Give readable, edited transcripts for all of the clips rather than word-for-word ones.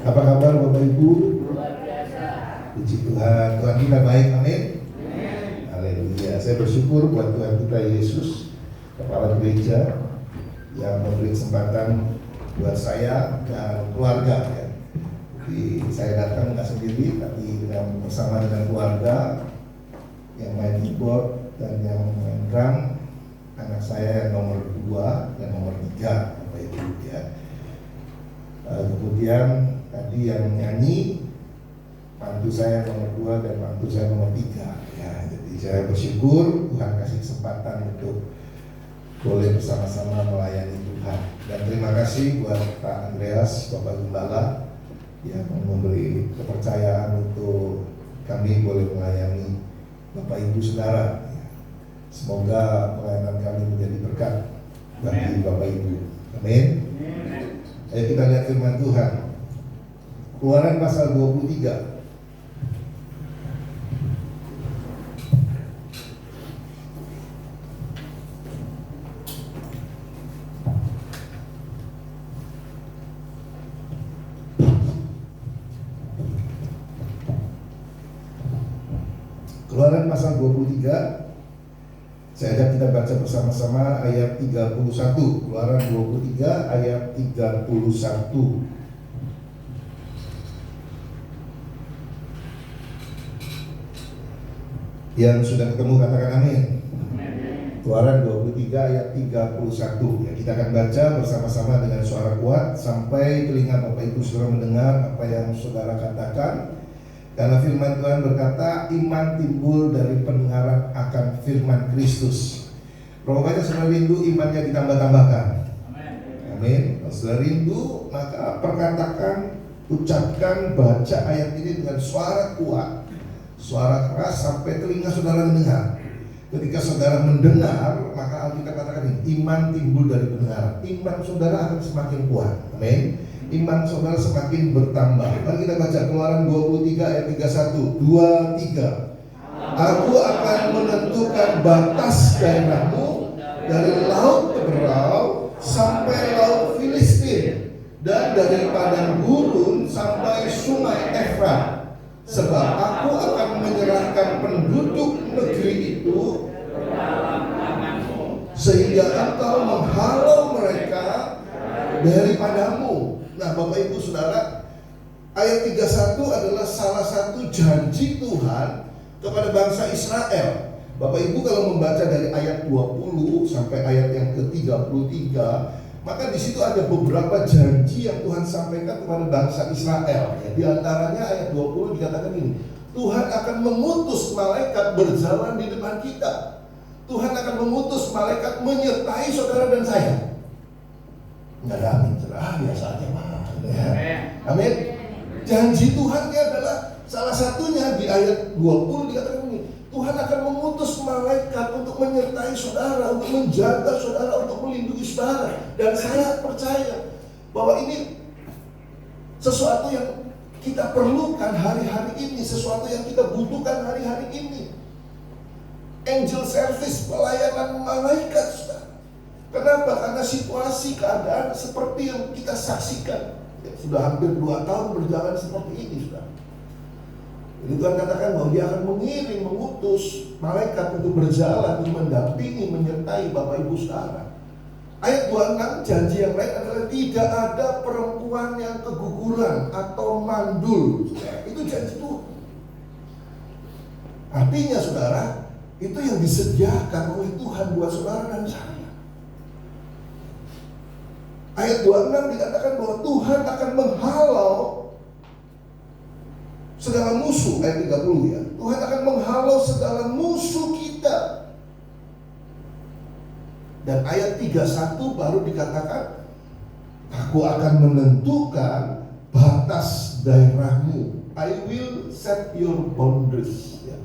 Apa kabar Bapak Ibu? Luar biasa. Puji Tuhan, Tuhan kita baik, amin. Haleluya. Saya bersyukur buat Tuhan kita Yesus, Kepala Gereja, yang memberi kesempatan buat saya dan keluarga ya. Jadi saya datang nggak sendiri, tapi bersama dengan keluarga yang main keyboard dan yang main drum, anak saya yang nomor 2 dan nomor 3 Bapak Ibu ya. Kemudian tadi yang nyanyi mantu saya nomor 2 dan mantu saya nomor 3 ya. Jadi saya bersyukur Tuhan kasih kesempatan untuk boleh bersama-sama melayani Tuhan. Dan terima kasih buat Pak Andreas, Bapak Gembala yang memberi kepercayaan untuk kami boleh melayani Bapak Ibu Saudara. Semoga pelayanan kami menjadi berkat bagi Bapak Ibu. Amin. Ayo kita lihat firman Tuhan. Keluaran pasal 23. Keluaran pasal 23. Saya ajak kita baca bersama-sama ayat 31. Keluaran 23 ayat 31. Yang sudah ketemu katakan amin. Keluaran 23 ayat 31. Ya, kita akan baca bersama-sama dengan suara kuat sampai telinga Bapak Ibu Saudara mendengar apa yang saudara katakan. Karena firman Tuhan berkata, iman timbul dari pendengaran akan firman Kristus. Kalau baca saudara rindu, imannya ditambah-tambahkan. Amin. Kalau saudara rindu, maka perkatakan, ucapkan, baca ayat ini dengan suara kuat, suara keras sampai telinga saudara mendengar. Ketika saudara mendengar, maka Alkitab katakan ini, iman timbul dari pendengaran. Iman saudara akan semakin kuat. Amin. Iman saudara semakin bertambah. Mari kita baca Keluaran 23 ayat 31. 2, 3. Aku akan menentukan batas daerahmu dari laut Teberau sampai laut Filistin, dan dari padang gurun sampai sungai Efrat. Sebab aku akan menyerahkan penduduk negeri itu sehingga engkau menghalau mereka daripadamu. Nah Bapak Ibu Saudara, ayat 31 adalah salah satu janji Tuhan kepada bangsa Israel. Bapak Ibu kalau membaca dari ayat 20 sampai ayat yang ke-33, maka di situ ada beberapa janji yang Tuhan sampaikan kepada bangsa Israel. Ya, di antaranya ayat 20 dikatakan ini, Tuhan akan mengutus malaikat berjalan di depan kita. Tuhan akan mengutus malaikat menyertai saudara dan saya. Nggak ada amin, cerah biasa aja mah. Ya. Amin. Janji Tuhan ini adalah salah satunya di ayat 20 dikatakan ini, Tuhan akan mengutus malaikat untuk menyertai saudara, untuk menjaga saudara, untuk melindungi saudara. Dan saya percaya bahwa ini sesuatu yang kita perlukan hari-hari ini, sesuatu yang kita butuhkan hari-hari ini. Angel service, pelayanan malaikat, saudara. Kenapa? Karena situasi keadaan seperti yang kita saksikan ya, sudah hampir 2 tahun berjalan seperti ini, saudara. Jadi Tuhan katakan bahwa Dia akan mengirim, mengutus malaikat untuk berjalan, untuk mendampingi, menyertai Bapak Ibu saudara. Ayat 26 janji yang lain adalah tidak ada perempuan yang keguguran atau mandul, saudara. Itu janji Tuhan. Artinya saudara, itu yang disediakan oleh Tuhan buat saudara dan saya. Ayat 26 dikatakan bahwa Tuhan akan menghalau segala musuh. Ayat 30 ya, Tuhan akan menghalau segala musuh kita. Dan ayat 31 baru dikatakan, aku akan menentukan batas daerahmu. I will set your boundaries ya.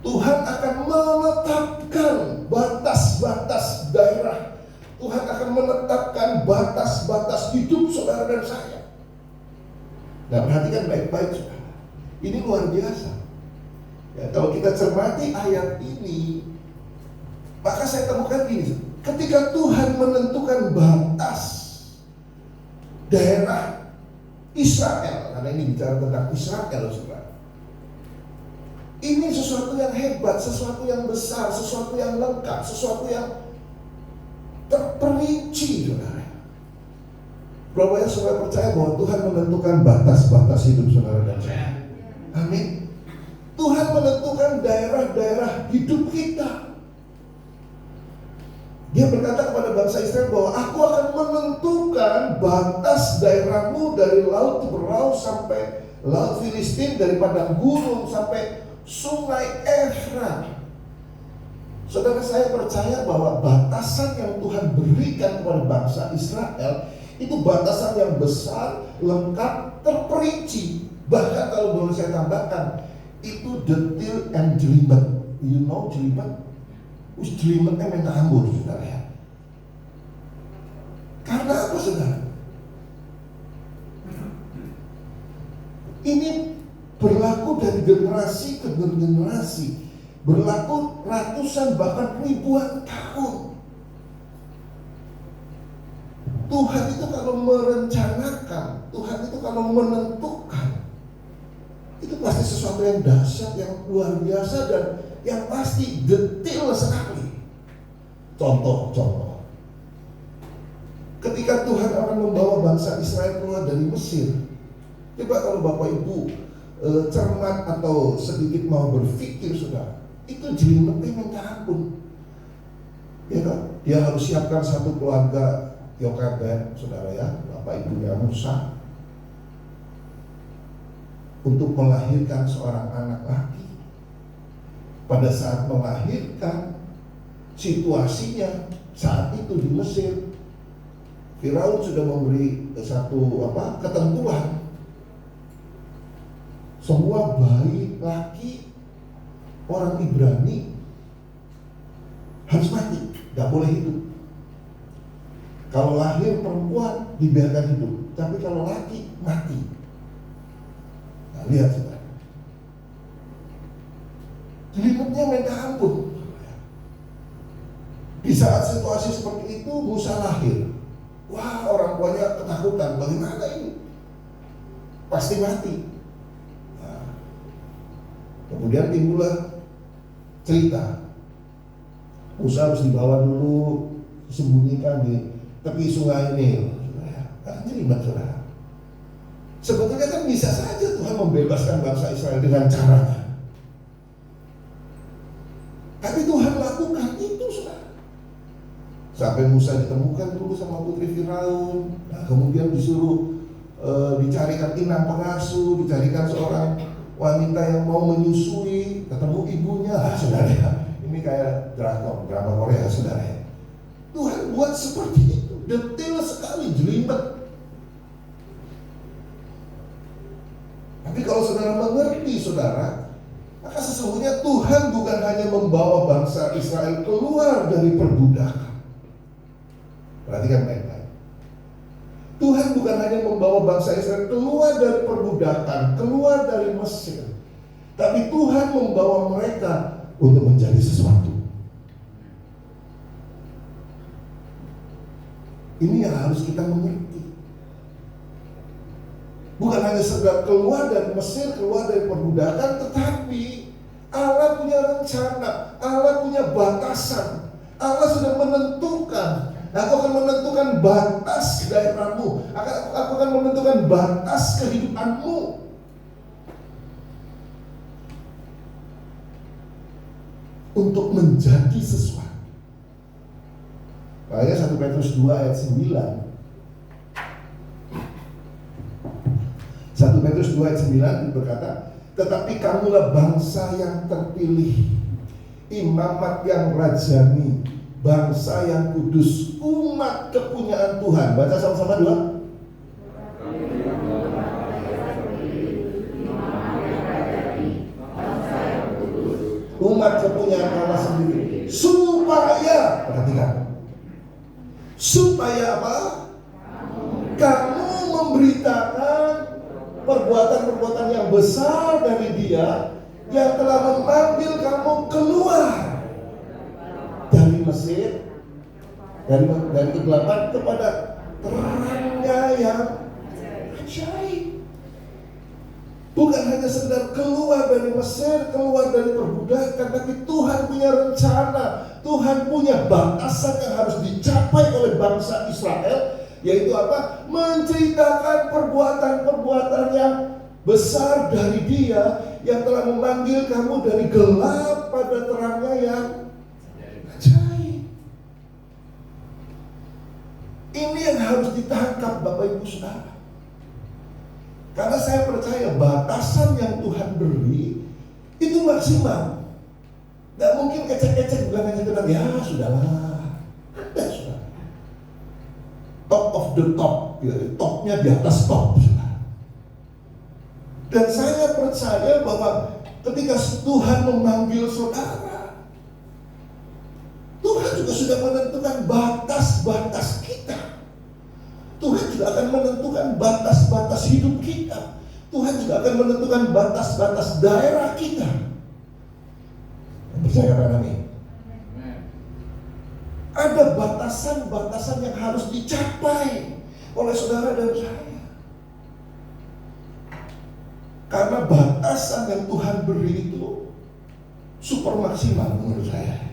Tuhan akan menetapkan batas-batas daerah. Tuhan akan menetapkan batas-batas hidup saudara dan saya. Nah, perhatikan baik-baik saudara. Ini luar biasa. Ya, kalau kita cermati ayat ini, maka saya temukan gini. Ketika Tuhan menentukan batas daerah, Israel, karena ini bicara tentang Israel, saudara. Ini sesuatu yang hebat, sesuatu yang besar, sesuatu yang lengkap, sesuatu yang terperinci, saudara. Berapa yang saudara percaya bahwa Tuhan menentukan batas-batas hidup saudara dan saya? Amin. Tuhan menentukan daerah-daerah hidup kita. Dia berkata kepada bangsa Israel bahwa aku akan menentukan batas daerahmu dari laut Tiberau sampai laut Filistin, dari padang gurun sampai sungai Efrat. Saudara, saya percaya bahwa batasan yang Tuhan berikan kepada bangsa Israel itu batasan yang besar, lengkap, terperinci. Bahkan kalau boleh saya tambahkan, itu detail and jelimet. You know jelimet? Jelimetnya minta ampun, saudara ya. Karena apa, saudara? Ini berlaku dari generasi ke generasi, berlaku ratusan bahkan ribuan tahun. Tuhan itu kalau merencanakan, Tuhan itu kalau menentukan, itu pasti sesuatu yang dahsyat, yang luar biasa, dan yang pasti detail sekali. Contoh. Ketika Tuhan akan membawa bangsa Israel keluar dari Mesir, coba kalau Bapak Ibu cermat atau sedikit mau berpikir, saudara, itu jelimetnya minta ampun. Ya kan? Dia harus siapkan satu keluarga Yokebed, saudara ya, bapak ibunya Musa, untuk melahirkan seorang anak laki. Pada saat melahirkan, situasinya saat itu di Mesir, Firaun sudah memberi satu ketentuan, semua bayi laki orang Ibrani harus mati, gak boleh hidup. Kalau lahir perempuan dibiarkan hidup, tapi kalau laki mati. Nah, lihat saudara, jelimetnya minta ampun. Di saat situasi seperti itu, Musa lahir. Wah, orang tuanya ketakutan, bagaimana ini? Pasti mati. Nah, kemudian timbullah cerita, Musa harus dibawa dulu, disembunyikan di tepi sungai Nil. Karena jelimet, saudara. Sebetulnya kan bisa saja Tuhan membebaskan bangsa Israel dengan caranya, tapi Tuhan lakukan itu, saudara. Sampai Musa ditemukan dulu sama putri Firaun. Nah, kemudian disuruh dicarikan inang pengasuh, dicarikan seorang wanita yang mau menyusui, ketemu ibunya. Saudara, ini kayak drama Korea, saudara. Tuhan buat seperti itu, detail sekali, jelimet. Tapi kalau saudara mengerti, saudara, maka sesungguhnya Tuhan bukan hanya membawa bangsa Israel keluar dari perbudakan. Perhatikan baik-baik. Tuhan bukan hanya membawa bangsa Israel keluar dari perbudakan, keluar dari Mesir, tapi Tuhan membawa mereka untuk menjadi sesuatu. Ini yang harus kita mengerti. Bukan hanya sekedar keluar dari Mesir, keluar dari perbudakan, tetapi Allah punya rencana, Allah punya batasan. Allah sudah menentukan, aku akan menentukan batas daerahmu, aku akan menentukan batas kehidupanmu. Untuk menjadi sesuatu. Makanya 1 Petrus 2 ayat 9. 1 Petrus 2 ayat 9 berkata, tetapi kamulah bangsa yang terpilih, imamat yang rajani, bangsa yang kudus, umat kepunyaan Tuhan. Baca sama-sama dua. Umat kepunyaan Allah sendiri. Supaya, perhatikan, supaya apa? Kamu memberitakan perbuatan-perbuatan yang besar dari Dia yang telah memanggil kamu keluar dari Mesir, dari kegelapan kepada terangnya yang ajaib. Bukan hanya sekedar keluar dari Mesir, keluar dari perbudakan, tapi Tuhan punya rencana. Tuhan punya batasan yang harus dicapai oleh bangsa Israel, yaitu apa? Menceritakan perbuatan-perbuatan yang besar dari Dia yang telah memanggil kamu dari gelap pada terangnya yang ajaib. Ini yang harus ditangkap Bapak Ibu Saudara. Karena saya percaya batasan yang Tuhan beri itu maksimal. Gak mungkin ecek-ecek, bukan hanya sekedar ya sudahlah. Ya sudah. Top of the top, ya, topnya di atas top. Dan saya percaya bahwa ketika Tuhan memanggil saudara, Tuhan juga sudah menentukan batas-batas kita. Tuhan juga akan menentukan batas-batas hidup kita. Tuhan juga akan menentukan batas-batas daerah kita. Percaya kan amin? Ada batasan-batasan yang harus dicapai oleh saudara dan saya. Karena batasan yang Tuhan beri itu super maksimal menurut saya.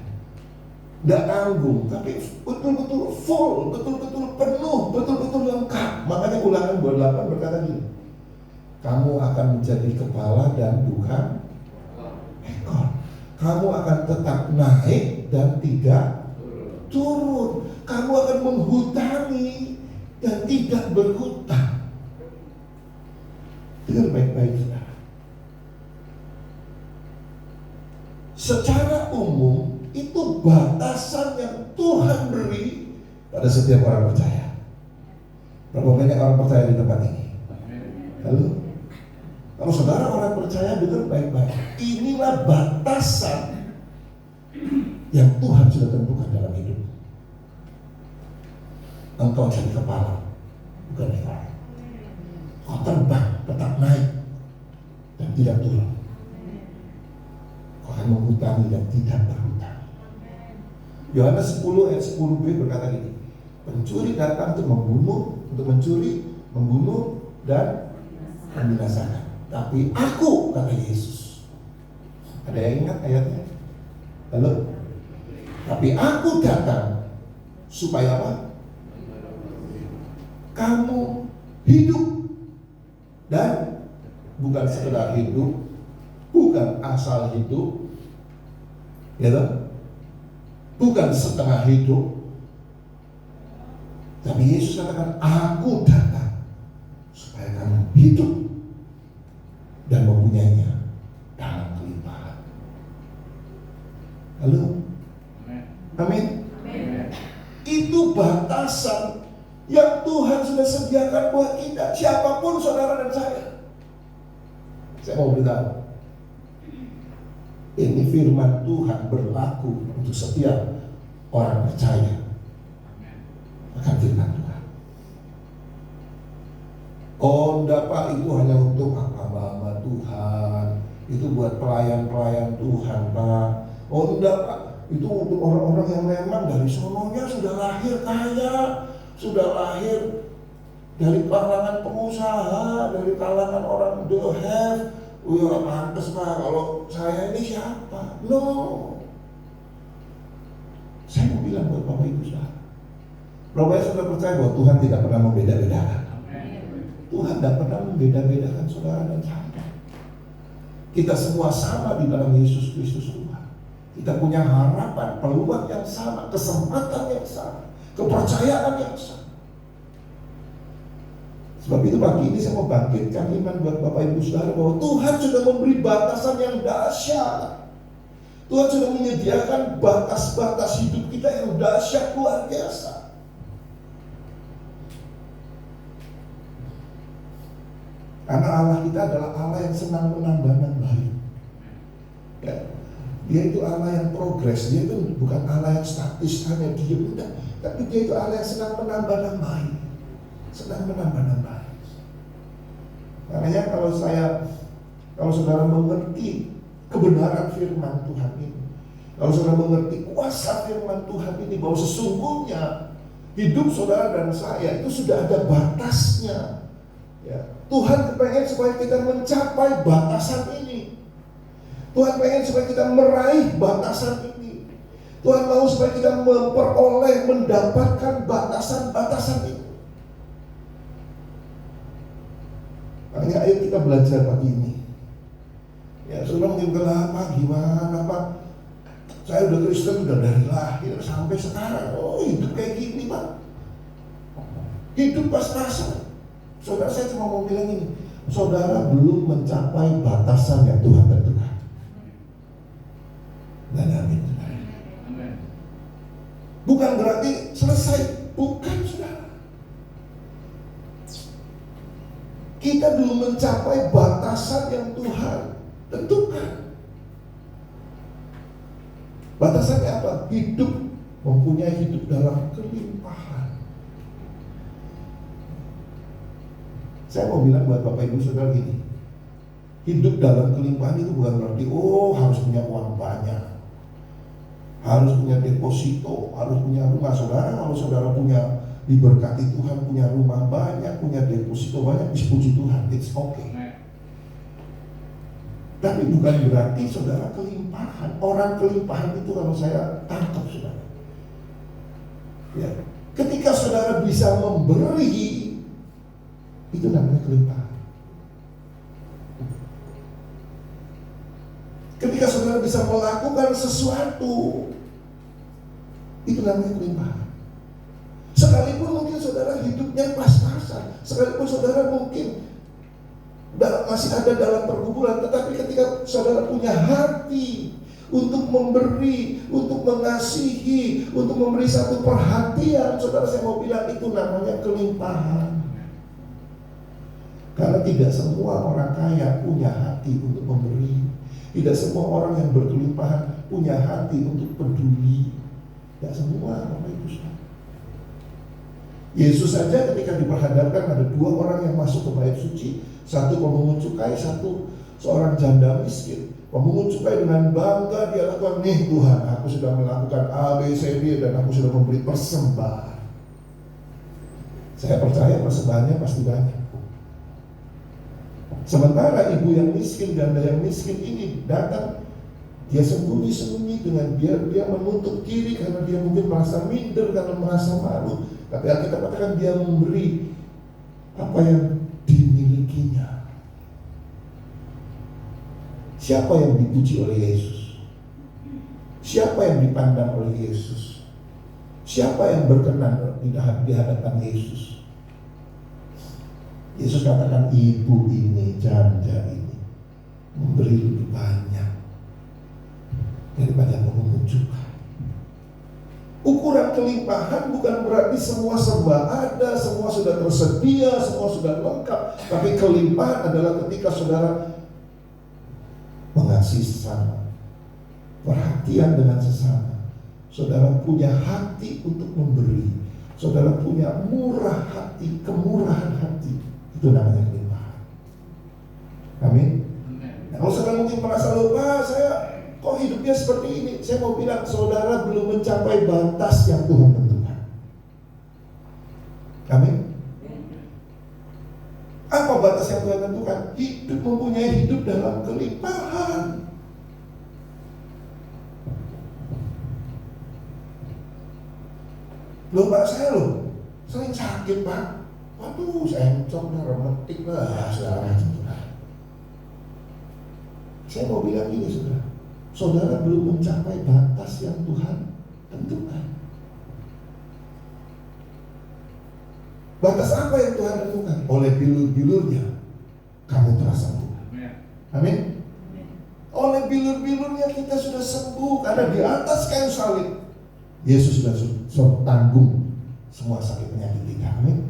Tidak tanggung, tapi betul-betul full, betul-betul penuh, betul-betul lengkap. Makanya Ulangan 28 berkata gini, kamu akan menjadi kepala dan bukan ekor. Kamu akan tetap naik dan tidak turun. Kamu akan menghutangi dan tidak berhutang. Dengar baik-baik saudara. Secara umum itu batasan yang Tuhan beri pada setiap orang percaya. Berapa banyak orang percaya di tempat ini? Halo? Kalau saudara orang percaya, dengar baik-baik. Inilah batasan yang Tuhan sudah tentukan dalam hidup. Engkau jadi kepala, bukan ekor. Kau terbang, tetap naik dan tidak turun. Kau akan menghutangi dan tidak berhutang. Yohanes 10 ayat 10b berkata gini, pencuri datang untuk membunuh, untuk mencuri, membunuh dan membinasakan. Tapi aku, kata Yesus. Ada yang ingat ayatnya? Halo? Tapi aku datang supaya apa? Kamu hidup. Dan bukan sekedar hidup, bukan asal hidup, ya, bukan setengah hidup. Tapi Yesus katakan, aku datang supaya kamu hidup dan mempunyainya dalam kelimpahan. Halo? Amin. Itu batasan yang Tuhan sudah sediakan buat kita, siapapun saudara dan saya. Saya mau beritahu, ini firman Tuhan berlaku untuk setiap orang percaya akan firman Tuhan. Oh enggak Pak, itu hanya untuk hamba-hamba Tuhan, itu buat pelayan-pelayan Tuhan Pak. Oh enggak Pak, itu untuk orang-orang yang memang dari sononya sudah lahir kaya, sudah lahir dari kalangan pengusaha, dari kalangan orang the have. Ya pantas Pak, kalau saya ini siapa? No. Saya mau bilang buat Bapak Ibu saudara, Bapak Ibu sudah percaya bahwa Tuhan tidak pernah membeda-bedakan. Tuhan tidak pernah membeda-bedakan saudara dan saya. Kita semua sama di dalam Yesus Kristus Tuhan. Kita punya harapan, peluang yang sama, kesempatan yang sama, kepercayaan yang sama. Sebab itu pagi ini saya mau bangkitkan iman buat Bapak Ibu Saudara bahwa Tuhan sudah memberi batasan yang dahsyat. Tuhan sudah menyediakan batas-batas hidup kita yang dahsyat luar biasa. Karena Allah kita adalah Allah yang senang menambah-nambahi. Ya. Dia itu Allah yang progres, dia itu bukan Allah yang statis hanya diam, tapi dia itu Allah yang senang menambah-nambahi. Senang menambah-nambahi. Makanya kalau saudara mengerti kebenaran firman Tuhan ini, kalau saudara mengerti kuasa firman Tuhan ini, bahwa sesungguhnya hidup saudara dan saya itu sudah ada batasnya. Ya. Tuhan pengen supaya kita mencapai batasan ini. Tuhan pengen supaya kita meraih batasan ini. Tuhan mau supaya kita memperoleh, mendapatkan batasan-batasan itu. Makanya ayo kita belajar pagi ini. Ya, saudara mungkin kenapa, gimana Pak? Saya udah Kristen udah dari lahir sampai sekarang. Oh, hidup kayak gini Pak. Hidup pas-pasan. Saudara, saya cuma mau bilang ini, saudara belum mencapai batasan yang Tuhan tentukan. Dan amin. Bukan berarti selesai, bukan saudara. Kita belum mencapai batasan yang Tuhan tentukan. Batasannya apa? Hidup, mempunyai hidup dalam kelimpahan. Saya mau bilang buat Bapak Ibu Saudara gini, hidup dalam kelimpahan itu bukan berarti harus punya uang banyak, harus punya deposito, harus punya rumah. Saudara, kalau saudara punya, diberkati Tuhan, punya rumah banyak, punya deposito banyak, puji Tuhan, it's okay. Tapi bukan berarti saudara kelimpahan. Orang kelimpahan itu kalau saya tangkap saudara, ya, ketika saudara bisa memberi, itu namanya kelimpahan. Ketika saudara bisa melakukan sesuatu, itu namanya kelimpahan. Sekalipun mungkin saudara hidupnya pas-pasan, sekalipun saudara mungkin masih ada dalam pergumulan, tetapi ketika saudara punya hati untuk memberi, untuk mengasihi, untuk memberi satu perhatian, saudara, saya mau bilang itu namanya kelimpahan. Karena tidak semua orang kaya punya hati untuk memberi. Tidak semua orang yang berkelimpahan punya hati untuk peduli. Tidak semua, Bapak Ibu Saudara. Yesus saja ketika diperhadapkan ada dua orang yang masuk ke bait suci, satu pemungut cukai, satu seorang janda miskin. Pemungut cukai dengan bangga dia lakukan, nih Tuhan, aku sudah melakukan A, B, C, D, dan aku sudah memberi persembahan. Saya percaya persembahannya pasti banyak. Sementara ibu yang miskin, janda yang miskin ini datang, dia sembunyi-sembunyi dengan dia menutup diri karena dia mungkin merasa minder, karena merasa malu. Tapi Alkitab katakan dia memberi apa yang dimilikinya. Siapa yang dipuji oleh Yesus? Siapa yang dipandang oleh Yesus? Siapa yang berkenan di hadapan Yesus? Yesus katakan ibu ini, janda ini memberi lebih banyak daripada pemungut cukai. Ukuran kelimpahan bukan berarti semua serba ada, semua sudah tersedia, semua sudah lengkap. Tapi kelimpahan adalah ketika saudara mengasihi sesama, perhatian dengan sesama, saudara punya hati untuk memberi, saudara punya murah hati, kemurahan hati. Itu namanya kelimpahan. Amin. Kalau saudara mungkin merasa lupa, saya kok hidupnya seperti ini? Saya mau bilang, saudara belum mencapai batas yang Tuhan tentukan. Amin. Apa batas yang Tuhan tentukan? Hidup, mempunyai hidup dalam kelimpahan. Loh Pak, saya sering sakit Pak. Waduh, saya encok lah, remetik lah, segala macam. Saya mau bilang gini saudara, saudara belum mencapai batas yang Tuhan tentukan. Batas apa yang Tuhan tentukan? Oleh bilur-bilurnya kamu telah sembuh. Amin. Oleh bilur-bilurnya kita sudah sembuh, karena di atas kayu salib Yesus sudah tanggung semua sakit penyakit kita. Amin.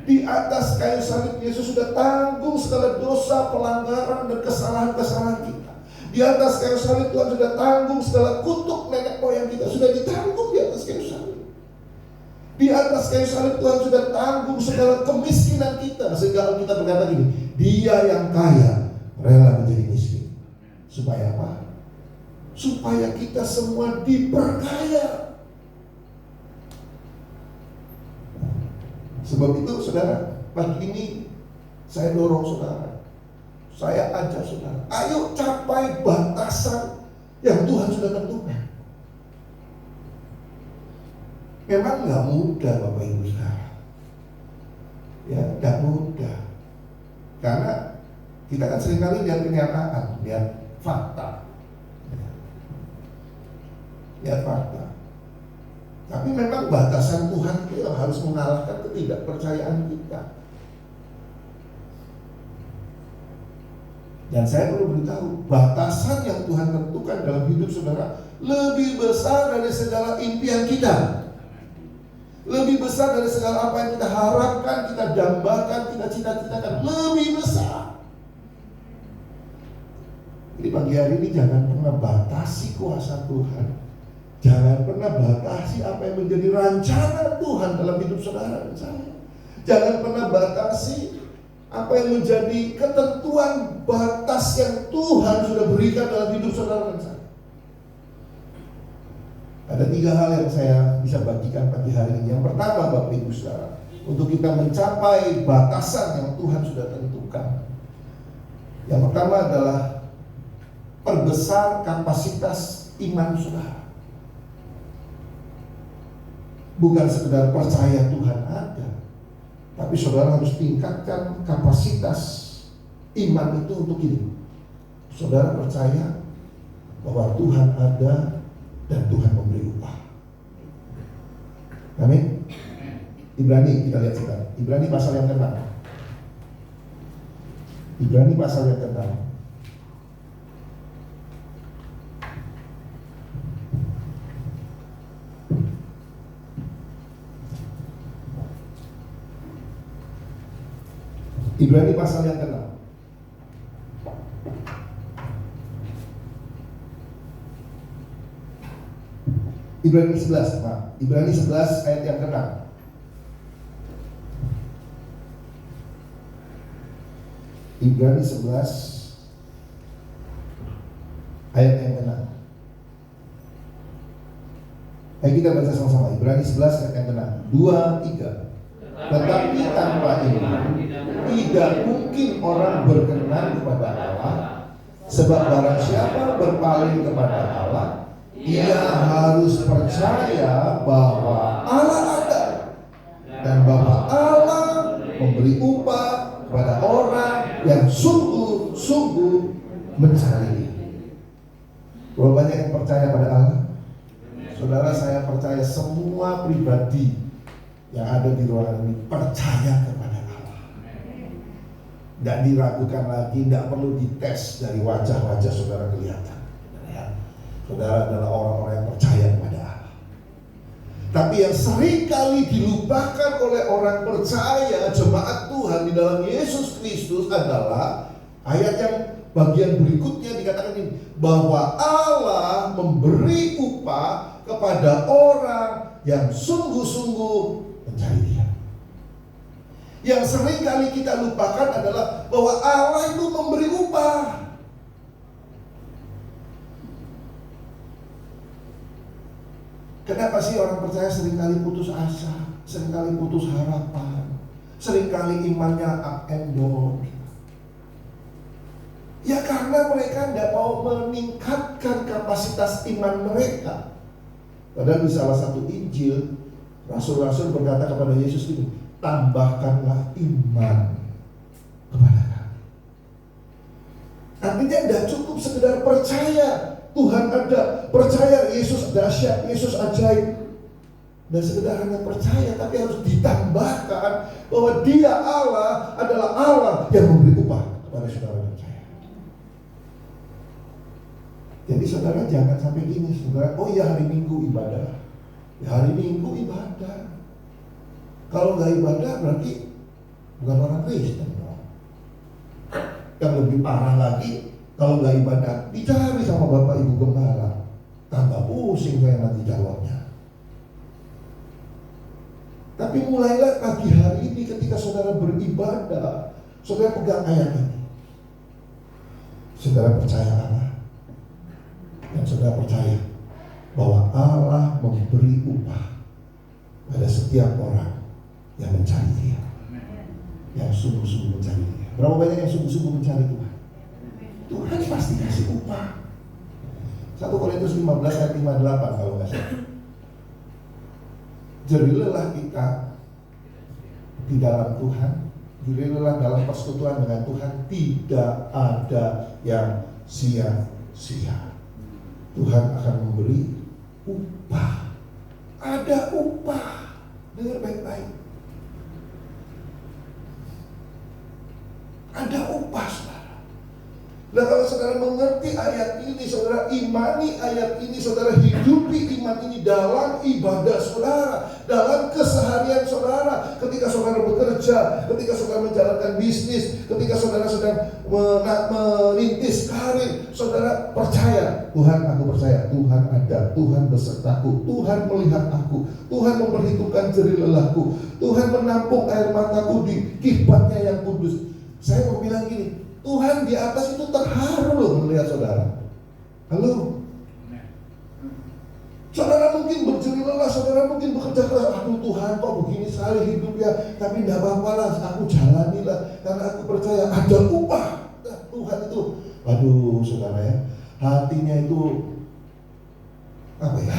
Di atas kayu salib Yesus sudah tanggung segala dosa, pelanggaran, dan kesalahan-kesalahan kita. Di atas kayu salib Tuhan sudah tanggung segala kutuk nenek moyang kita, sudah ditanggung di atas kayu salib. Di atas kayu salib Tuhan sudah tanggung segala kemiskinan kita, sehingga kita berkata gini, Dia yang kaya rela menjadi miskin. Supaya apa? Supaya kita semua diperkaya. Sebab itu saudara, pagi ini Saya dorong saudara, saya ajak saudara, ayo capai batasan yang Tuhan sudah tentukan. Memang nggak mudah Bapak Ibu saudara, ya nggak mudah, karena kita kan seringkali lihat kenyataan, lihat fakta, lihat fakta. Tapi memang batasan Tuhan itu yang harus mengalahkan ketidakpercayaan kita. Dan saya perlu beritahu, batasan yang Tuhan tentukan dalam hidup saudara lebih besar dari segala impian kita, lebih besar dari segala apa yang kita harapkan, kita dambakan, kita cita-citakan, lebih besar. Jadi pagi hari ini jangan pernah batasi kuasa Tuhan, jangan pernah batasi apa yang menjadi rancangan Tuhan dalam hidup saudara dan saya. Jangan pernah batasi apa yang menjadi ketentuan batas yang Tuhan sudah berikan dalam hidup saudara dan saya. Ada 3 hal yang saya bisa bagikan pagi hari ini. Yang pertama Bapak Ibu saudara, untuk kita mencapai batasan yang Tuhan sudah tentukan, yang pertama adalah perbesar kapasitas iman saudara. Bukan sekedar percaya Tuhan ada, tapi saudara harus tingkatkan kapasitas iman itu untuk ini. Saudara percaya bahwa Tuhan ada dan Tuhan memberi upah. Amin. Ibrani, kita lihat sekarang. Ibrani pasal yang ke-6. Ibrani pasal yang ke-6. Ibrani pasal yang ke-6. Ibrani 11, Pak. Ibrani 11 ayat yang ke-6. Ibrani 11 ayat yang ke-6. Ayo kita baca sama-sama. Ibrani 11 ayat yang ke-6. 2, 3. Tetapi tanpa iman tidak mungkin orang berkenan kepada Allah, sebab barang siapa berpaling kepada Allah, ia harus percaya bahwa Allah ada dan bahwa Allah memberi upah kepada orang yang sungguh-sungguh mencari Dia. Berapa banyak yang percaya pada Allah? Saudara, saya percaya semua pribadi yang ada di ruangan ini percaya kepada Allah. Tidak diragukan lagi, tidak perlu dites dari wajah-wajah saudara kelihatan. Saudara adalah orang-orang yang percaya kepada Allah. Tapi yang sering kali dilupakan oleh orang percaya, jemaat Tuhan di dalam Yesus Kristus adalah ayat yang bagian berikutnya dikatakan ini, bahwa Allah memberi upah kepada orang yang sungguh-sungguh mencari Dia. Yang sering kali kita lupakan adalah bahwa Allah itu memberi upah. Kenapa sih orang percaya seringkali putus asa, seringkali putus harapan, seringkali imannya up and down? Ya karena mereka tidak mau meningkatkan kapasitas iman mereka. Padahal di salah satu Injil, Rasul-Rasul berkata kepada Yesus ini, tambahkanlah iman kepada kami. Artinya tidak cukup sekedar percaya Tuhan ada, percaya Yesus dahsyat, Yesus ajaib, dan sekedar hanya percaya, tapi harus ditambahkan bahwa Dia Allah adalah Allah yang memberi upah kepada saudara dan saya. Jadi saudara jangan sampai gini, saudara, oh ya hari Minggu ibadah, ya hari Minggu ibadah. Kalau nggak ibadah berarti bukan orang Kristen dong. Yang lebih parah lagi, kalau nggak ibadah dicari sama bapak ibu gembala, tambah pusing saya nanti jawabnya. Tapi mulailah pagi hari ini ketika saudara beribadah, saudara pegang ayat ini. Saudara percaya Allah, dan saudara percaya bahwa Allah memberi upah pada setiap orang yang mencari Dia, yang sungguh-sungguh mencari Dia. Berapa banyak yang sungguh-sungguh mencari Tuhan? Tuhan pasti kasih upah. 1 Korintus 15 ayat 58 kalau nggak salah. Jerilah kita di dalam Tuhan, jerilah dalam persekutuan dengan Tuhan, tidak ada yang sia-sia. Tuhan akan memberi upah. Ada upah. Dengar baik-baik. Ada upah, saudara. Nah, kalau saudara mengerti ayat ini, saudara imani ayat ini, saudara hidupi iman ini dalam ibadah saudara, dalam keseharian saudara, ketika saudara bekerja, ketika saudara menjalankan bisnis, ketika saudara sedang merintis karir, saudara percaya, Tuhan, aku percaya, Tuhan ada, Tuhan besertaku, Tuhan melihat aku, Tuhan memperhitungkan jerih lelahku, Tuhan menampung air mataku di kiblatnya yang kudus. Saya mau bilang gini, Tuhan di atas itu terharu loh melihat saudara. Halo. Saudara mungkin berjerih lelah, saudara mungkin bekerja keras. Aduh Tuhan, kok begini sekali hidup ya. Tapi tidak apa-apa lah, aku jalanilah. Karena aku percaya ada upah. Nah, Tuhan itu, aduh saudara ya, hatinya itu apa ya?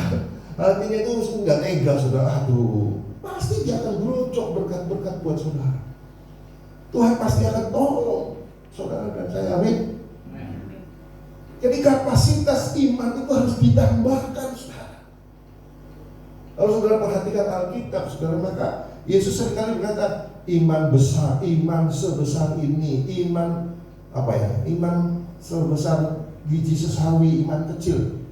Hatinya itu nggak tega saudara. Aduh, pasti dia akan berocok berkat-berkat buat saudara. Tuhan pasti akan tolong saudara dan saya, amin. Jadi kapasitas iman itu harus ditambahkan, saudara. Kalau saudara perhatikan Alkitab, saudara, maka Yesus seringkali berkata, iman besar, iman sebesar ini, iman apa ya? Iman sebesar biji sesawi, iman kecil.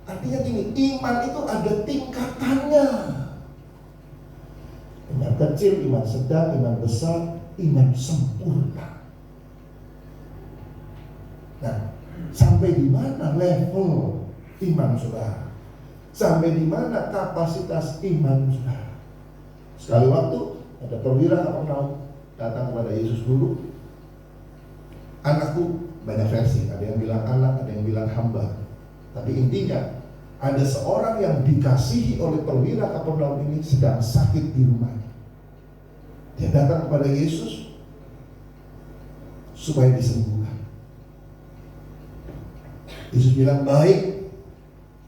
Artinya gini, iman itu ada tingkatannya. Iman kecil, iman sedang, iman besar, iman sempurna. Nah, sampai di mana level iman saudara? Sampai di mana kapasitas iman saudara? Sekali waktu ada perwira Kapernaum datang kepada Yesus, Guru, anakku, banyak versi, ada yang bilang anak, ada yang bilang hamba. Tapi intinya ada seorang yang dikasihi oleh perwira Kapernaum ini sedang sakit di rumahnya. Dia datang kepada Yesus supaya disembuhkan. Yesus bilang, baik,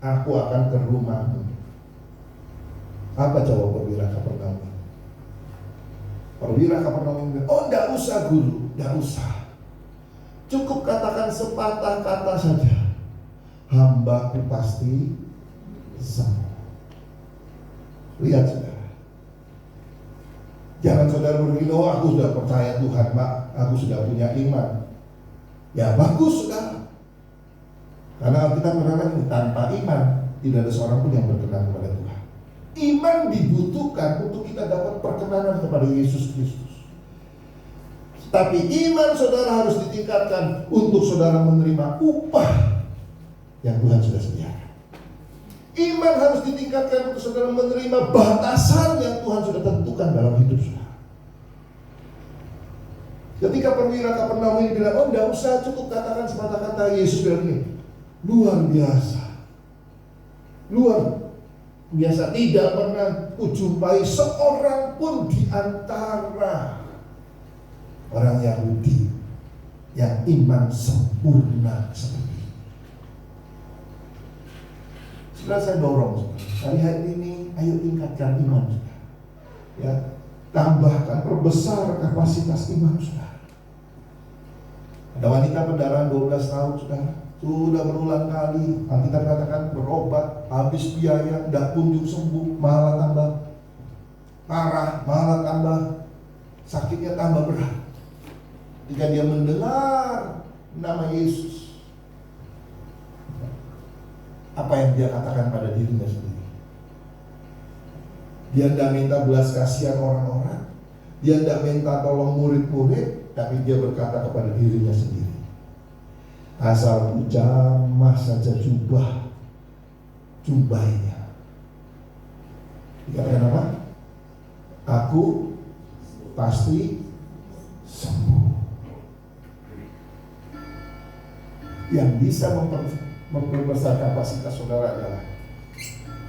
aku akan ke rumahmu. Apa jawab perwira Kapernaum? Perwira Kapernaum bilang, oh enggak usah Guru, enggak usah. Cukup katakan sepatah kata saja, hambaku pasti sembuh. Lihat saudara. Jangan saudara berpikir, oh aku sudah percaya Tuhan, Pak, aku sudah punya iman. Ya bagus saudara. Karena Alkitab mengatakan ini, tanpa iman tidak ada seorang pun yang berkenan kepada Tuhan. Iman dibutuhkan untuk kita dapat perkenanan kepada Yesus Kristus. Tapi iman saudara harus ditingkatkan untuk saudara menerima upah yang Tuhan sudah sediakan. Iman harus ditingkatkan untuk saudara menerima batasan yang Tuhan sudah tentukan dalam hidup saudara. Ketika perwira Kapernaum ini bilang, oh tidak usah, cukup katakan sepatah kata, Yesus bilang ini, luar biasa. Luar biasa, tidak pernah kujumpai seorang pun di antara orang Yahudi yang iman sempurna seperti ini. Setelah saya dorong, hari ini ayo tingkatkan iman, ya, tambahkan, perbesar kapasitas iman saudara. Ada wanita pendarahan 12 tahun saudara, sudah berulang kali, Alkitab katakan berobat, habis biaya, tidak kunjung sembuh, malah tambah parah, malah tambah sakitnya tambah berat. Jika dia mendengar nama Yesus, apa yang dia katakan pada dirinya sendiri? Dia tidak minta belas kasihan orang-orang, dia tidak minta tolong murid-murid, tapi dia berkata kepada dirinya sendiri, asal ku jamah saja jubahnya. Dikatakan apa? Aku pasti sembuh. Yang bisa memperbesar kapasitas saudara adalah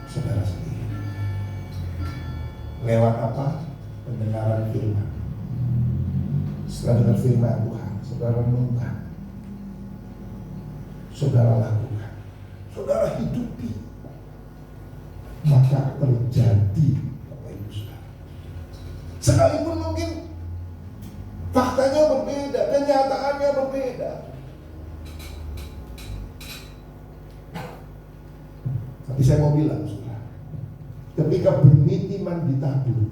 saudara sendiri. Lewat apa? Pendengaran firman. Setelah dengar firman Tuhan, saudara renungkan, saudara lakukan, saudara hidupi, maka terjadi Bapak Ibu Saudara. Sekalipun mungkin faktanya berbeda, kenyataannya berbeda, tapi saya mau bilang, saudara, ketika benih iman ditabur,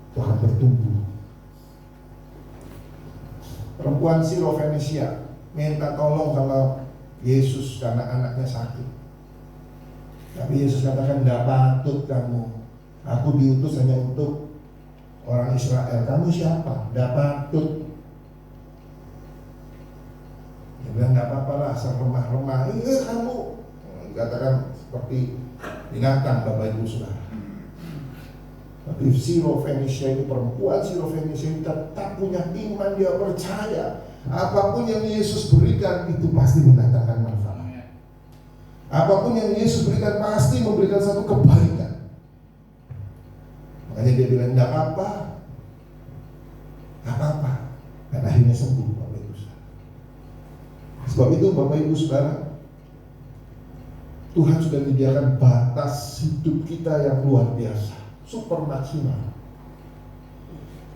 itu akan bertumbuh. Perempuan Sirofenisia minta tolong sama Yesus karena anaknya sakit. Tapi Yesus katakan, tidak patut kamu. Aku diutus hanya untuk orang Israel. Kamu siapa? Tidak patut. Dia bilang, tidak apa-apa lah, asal remah-remah. Iya kamu. Dikatakan seperti binatang, Bapak Ibu Saudara. Tapi Sirofenisia ini, perempuan Sirofenisia ini tetap punya iman. Dia percaya apapun yang Yesus berikan itu pasti mendatangkan manfaat. Apapun yang Yesus berikan pasti memberikan satu kebaikan. Makanya dia bilang, tidak apa-apa, tidak apa-apa. Dan akhirnya sembuh, Bapak Ibu Saudara. Sebab itu Bapak Ibu Saudara, Tuhan sudah menyediakan batas hidup kita yang luar biasa, super maksimal.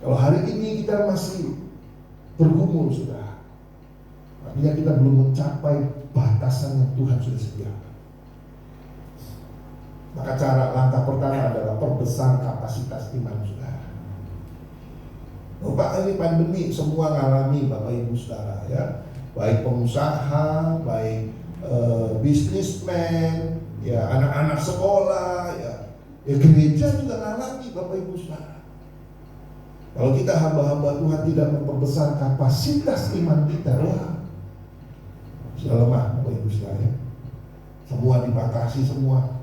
Kalau hari ini kita masih bergumul, saudara, artinya kita belum mencapai batasan yang Tuhan sudah sediakan. Maka langkah pertama adalah perbesar kapasitas iman saudara. Pak, ini pandemi semua ngalami, Bapak Ibu Saudara, ya, baik pengusaha, baik bisnismen, ya, anak-anak sekolah, ya, gereja juga ngalami, Bapak Ibu Saudara. Kalau kita hamba-hamba Tuhan tidak memperbesar kapasitas iman kita, wah, sudah lemah, Bapak Ibu Saudara. Semua dibatasi semua.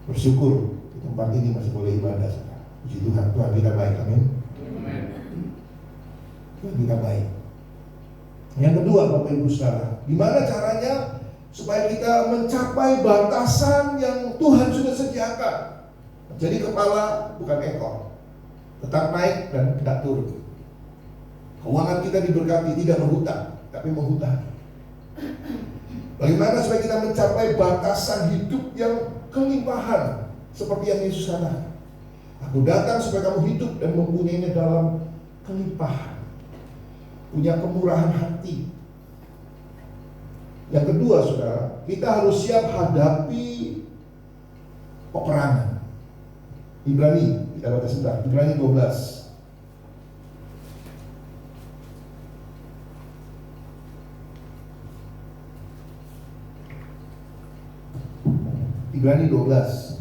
Bersyukur di tempat ini masih boleh ibadah, saudara. Puji Tuhan, Tuhan kita baik, amin. Tuhan kita baik. Yang kedua, Bapak Ibu Saudara, gimana caranya supaya kita mencapai batasan yang Tuhan sudah sediakan? Jadi kepala bukan ekor, tetap naik dan tidak turun. Keuangan kita diberkati, tidak berhutang, tapi menghutang. Bagaimana supaya kita mencapai batasan hidup yang kelimpahan seperti yang Yesus katakan? Aku datang supaya kamu hidup dan mempunyainya dalam kelimpahan, punya kemurahan hati. Yang kedua, saudara, kita harus siap hadapi peperangan. Ibrani, kita baca sebentar, Ibrani 12. Ibrani 12.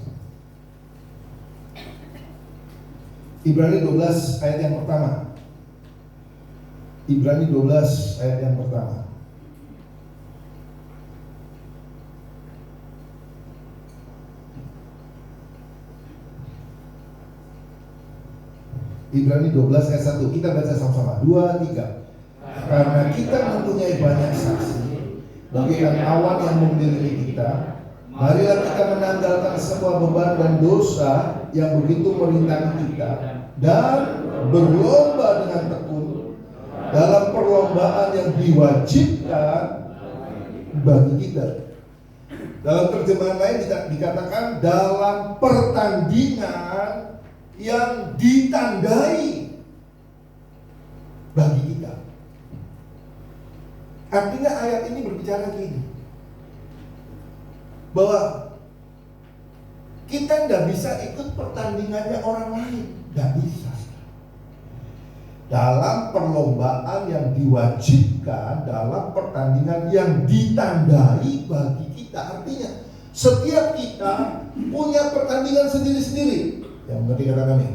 Ibrani 12 ayat yang pertama. Ibrani 12 ayat yang pertama. Ibrani 12 ayat 1. Kita baca sama-sama. 2, 3. Karena kita mempunyai banyak saksi, bagaikan awan yang mengelilingi kita, marilah kita menanggalkan semua beban dan dosa yang begitu merintangi kita, dan berlomba dengan tekun dalam perlombaan yang diwajibkan bagi kita. Dalam terjemahan lain dikatakan dalam pertandingan yang ditandai bagi kita. Artinya ayat ini berbicara gini, bahwa kita tidak bisa ikut pertandingannya orang lain, tidak bisa. Dalam perlombaan yang diwajibkan, dalam pertandingan yang ditandai bagi kita. Artinya setiap kita punya pertandingan sendiri-sendiri. Yang mengerti kata kami,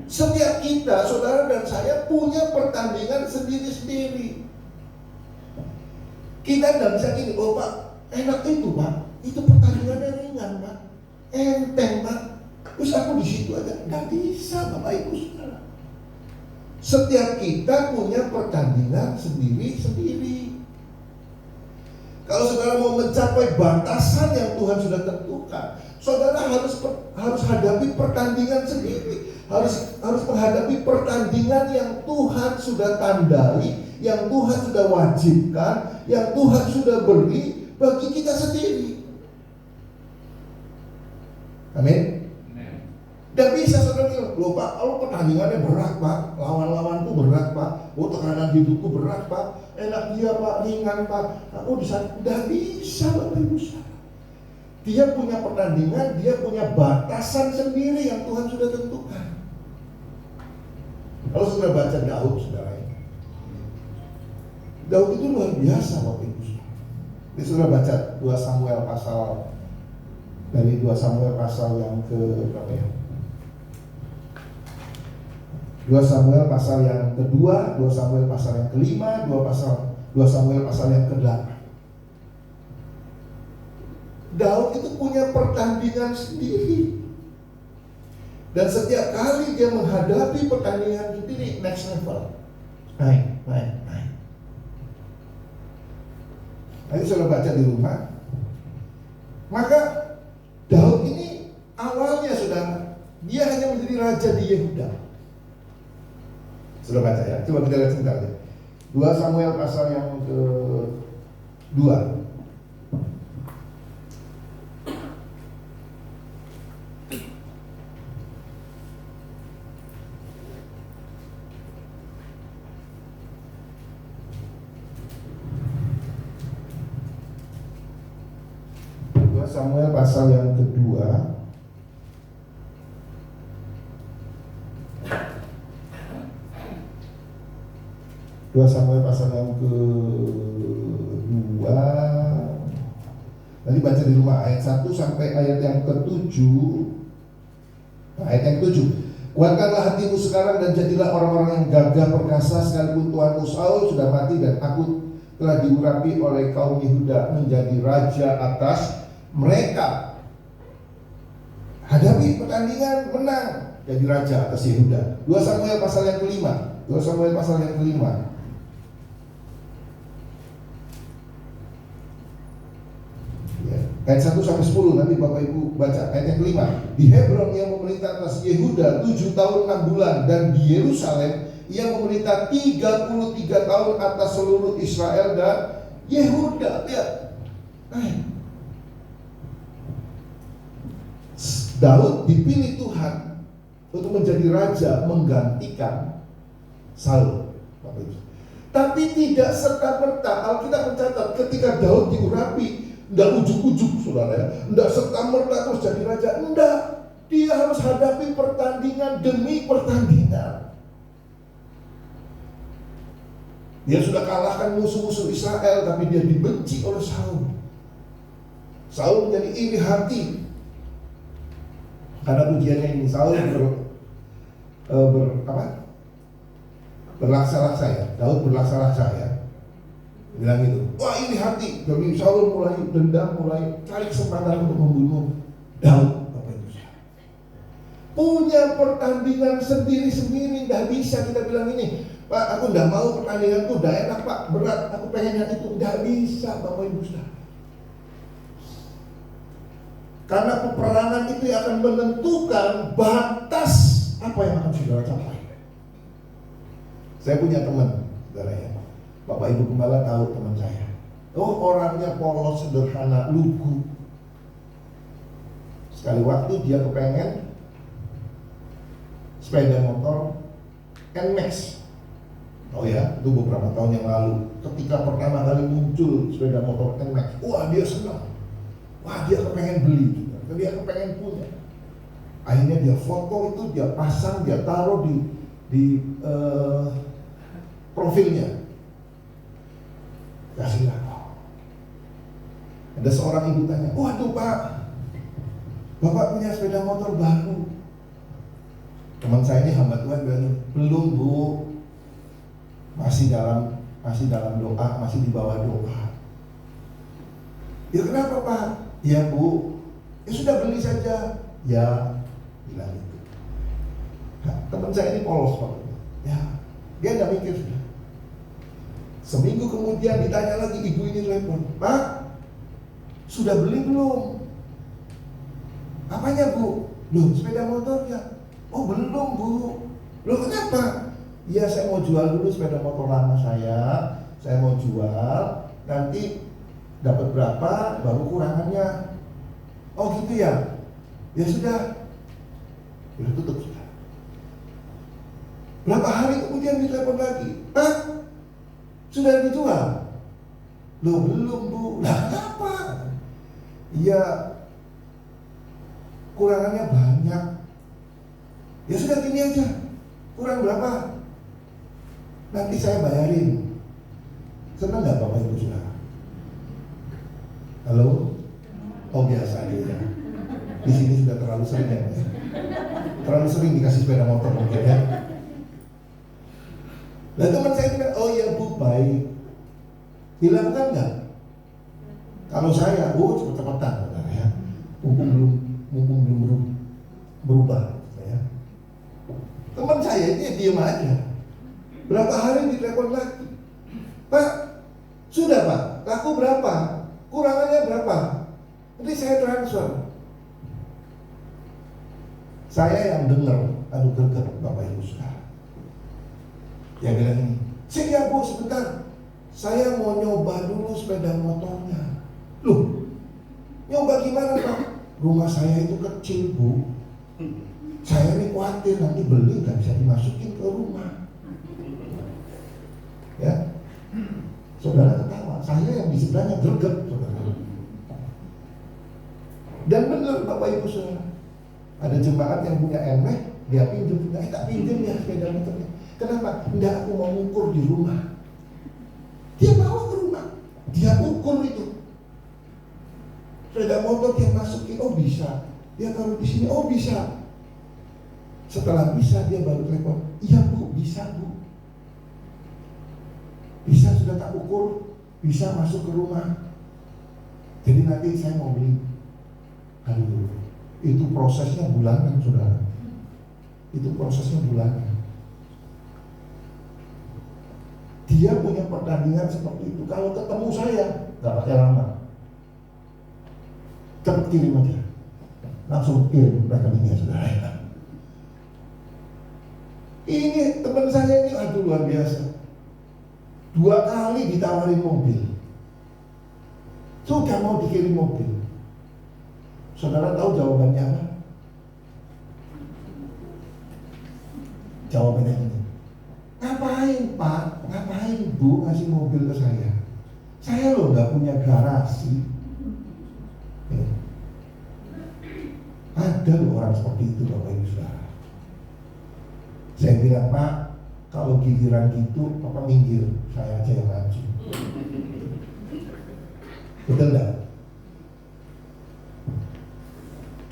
setiap kita, saudara dan saya, punya pertandingan sendiri-sendiri. Kita tidak bisa gini, oh Pak, enak itu Pak, itu pertandingannya ringan Pak, enteng Pak, terus aku di situ aja. Nggak bisa, Bapak Ibu Saudara. Setiap kita punya pertandingan sendiri-sendiri. Kalau saudara mau mencapai batasan yang Tuhan sudah tentukan, saudara harus hadapi pertandingan sendiri. harus menghadapi pertandingan yang Tuhan sudah tandai, yang Tuhan sudah wajibkan, yang Tuhan sudah beri bagi kita sendiri. Amin. Dan bisa saudara bilang, loh Pak, kalau pertandingannya berat Pak, lawan-lawanku berat Pak, oh tekanan hidupku berat Pak, enak dia Pak, ringan Pak, aku bisa, tidak bisa Bapak Ibu saudara. Dia punya pertandingan, dia punya batasan sendiri yang Tuhan sudah tentukan. Kalau saudara baca Daud, saudara, Daud itu luar biasa Bapak Ibu saudara. Jadi saudara baca 2 Samuel pasal, dari 2 Samuel pasal yang ke berapa ya? 2 Samuel pasal yang kedua, 2 Samuel pasal yang kelima, 2 Samuel pasal yang ke-8. Daud itu punya pertandingan sendiri. Dan setiap kali dia menghadapi pertandingan sendiri, next level. Naik. Nanti sudah baca di rumah. Maka Daud ini awalnya saudara, dia hanya menjadi raja di Yehuda. Sudah baca ya, coba kita lihat sebentar ya. 2 Samuel pasal yang ke-2. 2 Samuel pasal yang kedua. Samuel pasal yang kedua. Nanti baca di rumah ayat 1 sampai ayat yang ke-7. Ayat yang ke-7. Kuatkanlah hatimu sekarang dan jadilah orang-orang yang gagah perkasa, sekalipun Tuhanmu Saul sudah mati dan aku telah diurapi oleh kaum Yehuda menjadi raja atas mereka. Hadapi pertandingan, menang, jadi raja atas Yehuda. 2 Samuel pasal yang kelima. 2 Samuel pasal yang kelima. Ayat 1 sampai 10 nanti Bapak Ibu baca. Ayat yang kelima. Di Hebron ia memerintah atas Yehuda 7 tahun 6 bulan, dan di Yerusalem ia memerintah 33 tahun atas seluruh Israel dan Yehuda. Lihat. Daud dipilih Tuhan untuk menjadi raja menggantikan Saul. Tapi tidak serta-merta. Alkitab mencatat ketika Daud diurapi, tidak ujuk-ujuk saudara ya, tidak serta-merta terus jadi raja. Tidak, dia harus hadapi pertandingan demi pertandingan. Dia sudah kalahkan musuh-musuh Israel, tapi dia dibenci oleh Saul. Saul menjadi iri hati karena pujiannya ini. Saul berlaksa-laksa ya, Daud berlaksa-laksa ya, bilang gitu, wah ini hati. Jadi Saul mulai dendam, mulai cari kesempatan untuk membunuh Daud. Punya pertandingan sendiri-sendiri. Tidak bisa kita bilang ini, Pak aku tidak mau pertandinganku, udah enak Pak, berat, aku pengen yang itu. Tidak bisa Bapak Ibu saudara. Karena peperangan itu yang akan menentukan batas apa yang akan saudara capai. Saya punya teman, saudara ya, Bapak Ibu Gembala tahu teman saya. Oh orangnya polos, sederhana, lugu. Sekali waktu dia kepengen sepeda motor NMAX. Oh ya, itu beberapa tahun yang lalu. Ketika pertama kali muncul sepeda motor NMAX, wah dia senang. Wah dia kepengen beli, dia kepengen punya. Akhirnya dia foto itu, dia pasang, dia taruh di profilnya. Kasih laku. Ada seorang ibu tanya, waduh Pak, Bapak punya sepeda motor baru. Teman saya ini hamba Tuhan bilang, belum Bu, masih dalam doa, masih di bawah doa. Ya kenapa Pak? Ya Bu, ya sudah beli saja. Ya, bilang itu. Nah, teman saya ini polos Pak. Ya, dia nggak mikir sudah. Seminggu kemudian ditanya lagi, ibu ini telepon, Pak, sudah beli belum? Apanya Bu? Loh, sepeda motornya. Oh belum Bu. Loh kenapa? Iya saya mau jual dulu sepeda motor lama saya mau jual, nanti dapat berapa baru kurangannya. Oh gitu ya? Ya sudah tutup sudah. Berapa hari kemudian ditelepon lagi, Pak sudah dijual? Loh belum Bu. Lah kenapa? Iya kurangannya banyak. Ya sudah gini aja, kurang berapa? Nanti saya bayarin. Senang nggak Bapak Ibu Saudara? Halo? Oh biasa aja. Di sini sudah terlalu sering ya, terlalu sering dikasih sepeda motor mungkin ya. Dan teman saya bilang, oh iya Bu baik. Dilakukan nggak? Kalau saya, cepet-cepetan ya. Mumpung belum berubah. Ya. Teman saya ini diam aja. Berapa hari ditelepon lagi, Pak, sudah Pak, laku berapa? Kurangannya berapa? Nanti saya transfer. Saya yang dengar, aduh greget Bapak Ibu Saudara. Dia bilang ini, ya Bu sebentar, saya mau nyoba dulu sepeda motornya. Loh, nyoba gimana Pak? Rumah saya itu kecil Bu. Saya ini khawatir nanti beli nggak bisa dimasukin ke rumah. Ya, saudara ketawa, saya yang di sebelahnya greget, saudara. Dan benar Bapak Ibu Saudara, ada jemaat yang punya emeh, dia pinjam, tak pinjam ya sepeda motornya. Kenapa? Enggak, aku mau ukur di rumah. Dia bawa ke rumah, dia ukur itu. Sepeda motor dia masukin, oh bisa. Dia taruh di sini, oh bisa. Setelah bisa dia baru telepon, iya Bu, bisa Bu. Bisa sudah tak ukur, bisa masuk ke rumah. Jadi nanti saya mau beli. Aduh, itu prosesnya bulanan saudara. Itu prosesnya bulanan. Dia punya pertandingan seperti itu. Kalau ketemu saya, gak pakai lama, cepet kirim aja, langsung kirim rekeningnya saudara. Ini teman saya ini, aduh luar biasa. 2 kali ditawarin mobil, sudah mau dikirim mobil. Saudara tahu jawabannya apa? Jawabannya ini, ngapain Pak, ngapain Bu ngasih mobil ke saya? Saya loh gak punya garasi. Ada loh orang seperti itu Bapak Ibu Saudara. Saya bilang, Pak, kalau giliran gitu, Bapak minggir, saya aja yang maju. Betul enggak?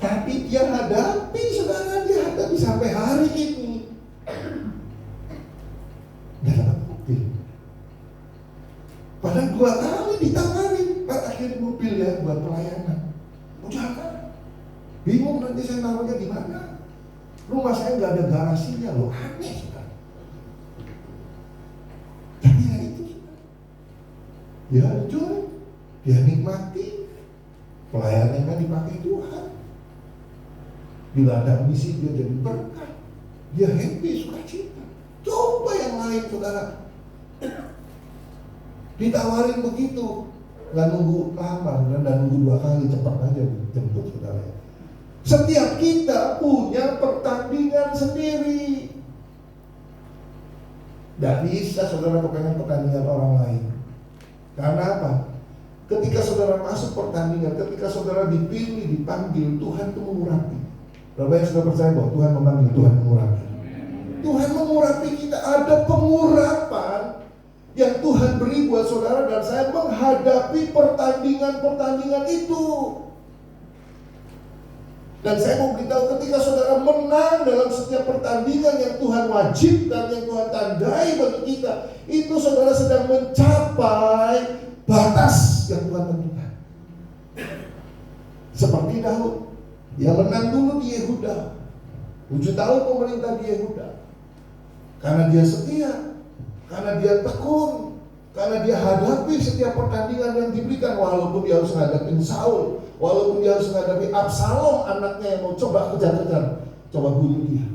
Tapi dia hadapi, saudara, dia hadapi sampai hari ini. Nggak dapat mobil. Padahal 2 kali ditawarin, Pak akhirnya mobil ya buat pelayanan. Oh jangan, bingung nanti saya taruhnya di mana. Rumah saya nggak ada garasinya loh, aneh saudara. Tapi ya itu, dia enjoy, dia nikmati, pelayanan kan dipakai Tuhan. Bila ada misi dia jadi berkat, dia happy, sukacita. Coba yang lain saudara, ditawarin begitu, nggak nunggu lama, dan nunggu 2 kali, cepat aja dijemput saudara. Setiap kita punya pertandingan sendiri. Tidak bisa saudara kepengen pertandingan orang lain. Karena apa? Ketika saudara masuk pertandingan, ketika saudara dipilih, dipanggil, Tuhan itu mengurapi. Berapa yang sudah percaya bahwa Tuhan memanggil, Tuhan mengurapi? Tuhan mengurapi kita. Ada pengurapan yang Tuhan beri buat saudara dan saya menghadapi pertandingan-pertandingan itu. Dan saya mau beritahu, ketika saudara menang dalam setiap pertandingan yang Tuhan wajibkan, yang Tuhan tandai bagi kita, itu saudara sedang mencapai batas yang Tuhan tentukan. Seperti Daud, dia menang dulu di Yehuda, 7 tahun pemerintah di Yehuda. Karena dia setia, karena dia tekun, karena dia hadapi setiap pertandingan yang diberikan, walaupun dia harus menghadapi Saul, walaupun dia harus menghadapi Absalom anaknya yang mau coba kejar-kejar, coba bunuh dia.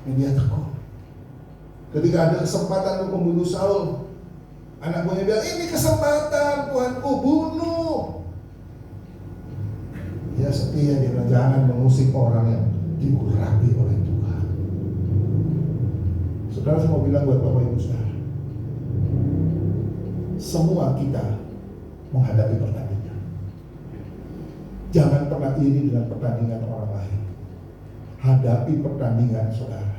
dia tekun. Ketika ada kesempatan untuk membunuh Saul, anak buahnya bilang, ini kesempatan Tuanku, bunuh. Dia setia, dia bilang, jangan mengusik orang yang diurapi oleh Tuhan. Saudara, saya mau bilang buat Bapak Ibu Saudara, semua kita menghadapi pertandingan. Jangan pernah iri dengan pertandingan orang lain. Hadapi pertandingan saudara.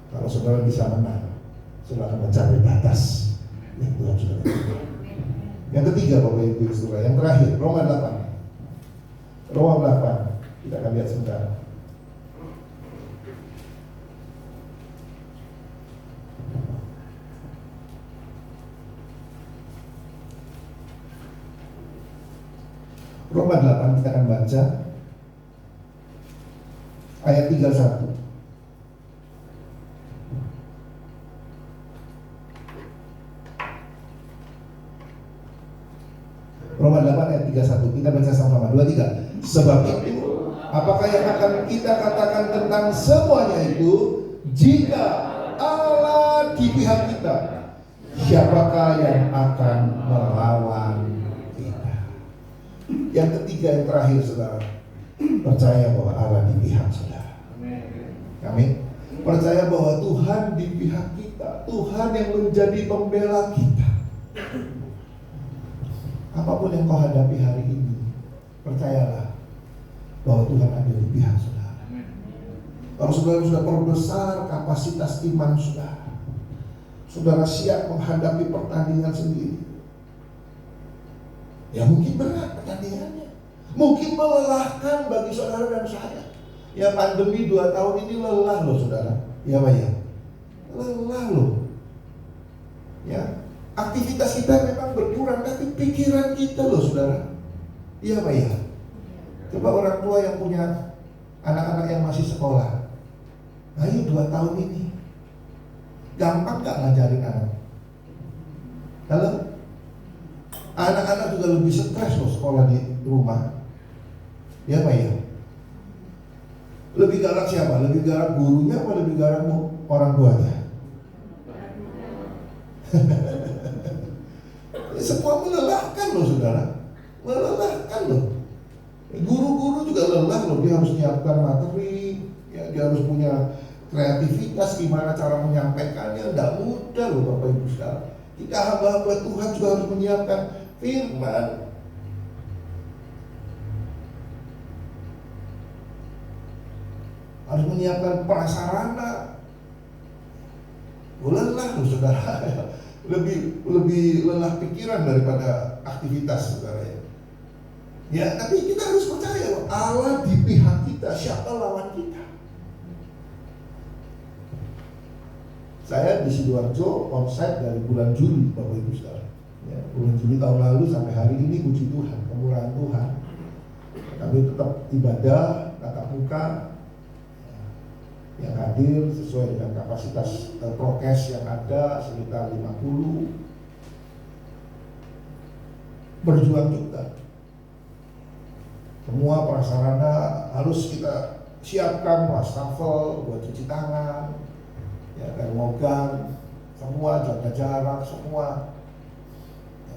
Kalau saudara bisa menang, saudara akan mencapai batas yang Tuhan sudah berikan. Yang ketiga Bapak Ibu Saudara, yang terakhir, Roma 8. Roma 8, kita akan lihat sebentar. Roma 8 kita akan baca ayat 31. Roma 8 ayat 31, kita baca sama-sama, 2, 3. Sebab itu, apakah yang akan kita katakan tentang semuanya itu? Jika Allah di pihak kita, siapakah yang akan melawan kita? Yang ketiga, yang terakhir saudara, percaya bahwa Allah di pihak saudara. Amin. Percaya bahwa Tuhan di pihak kita, Tuhan yang menjadi pembela kita. Apapun yang kau hadapi hari ini, percayalah bahwa Tuhan ada di pihak saudara. Kalau saudara sudah perbesar kapasitas iman saudara, saudara siap menghadapi pertandingan sendiri. Ya mungkin berat pertandingannya, mungkin melelahkan bagi saudara dan saya. Ya pandemi 2 tahun ini lelah loh saudara. Ya Pak ya, lelah loh. Ya, aktivitas kita memang berkurang, tapi pikiran kita loh saudara. Iya Pak ya. Coba orang tua yang punya anak-anak yang masih sekolah, ayo 2 tahun ini gampang gak ngajarin anak? Halo? Anak-anak juga lebih stres loh sekolah di rumah. Iya Pak ya. Lebih galak siapa? Lebih galak gurunya apa lebih galak orang tuanya? Semua melelahkan loh saudara, melelahkan loh. Guru-guru juga lelah loh, dia harus menyiapkan materi, ya, dia harus punya kreativitas gimana cara menyampaikannya. Tidak mudah loh Bapak Ibu saudara. Kita hamba-hamba Tuhan juga harus menyiapkan firman, harus menyiapkan prasarana. Lelah loh saudara. lebih lelah pikiran daripada aktivitas saudara ya. Ya, tapi kita harus percaya Allah di pihak kita, siapa lawan kita. Saya di Sidoarjo onsite dari bulan Juli Bapak Ibu saudara. Ya, bulan Juli tahun lalu sampai hari ini, puji Tuhan, kemurahan Tuhan. Kami tetap ibadah tatap muka, yang hadir sesuai dengan kapasitas prokes yang ada sekitar 50. Berjuang juga. Semua prasarana harus kita siapkan, wastafel buat cuci tangan, ya, termogan, semua jaga jarak, semua.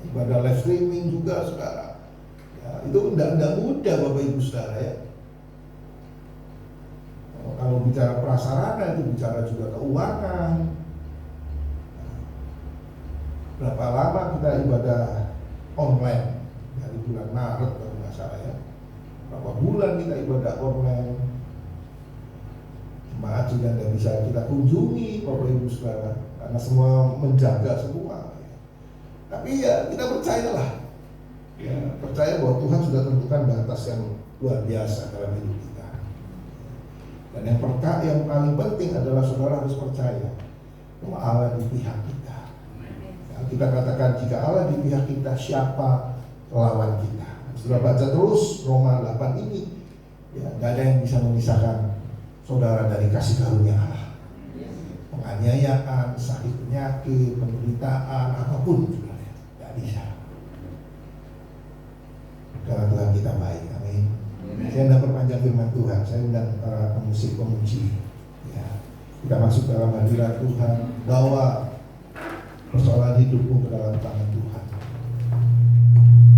Ibadah live streaming juga saudara. Ya, itu tidak mudah Bapak Ibu saudara ya. Kalau bicara prasarana itu bicara juga keuangan. Berapa lama kita ibadah online dari bulan Maret kalau nggak salah ya. Berapa bulan kita ibadah online. Jemaat juga tidak bisa kita kunjungi Bapak Ibu saudara karena semua menjaga semua. Tapi ya kita percayalah. Ya, percaya bahwa Tuhan sudah tentukan batas yang luar biasa dalam hidup kita. Dan yang paling penting adalah saudara harus percaya bahwa Allah di pihak kita. Ya, kita katakan jika Allah di pihak kita, siapa lawan kita? Saudara baca terus Roma 8 ini, ya gak ada yang bisa memisahkan saudara dari kasih karunia Allah. Penganiayaan, sakit penyakit, penderitaan, apapun juga gak bisa. Karena Tuhan kita baik, amin. Saya tidak perpanjang firman Tuhan, saya undang para pemusik pemuji. Ya. Kita masuk dalam hadirat Tuhan, bawa persoalan hidupmu ke dalam tangan Tuhan.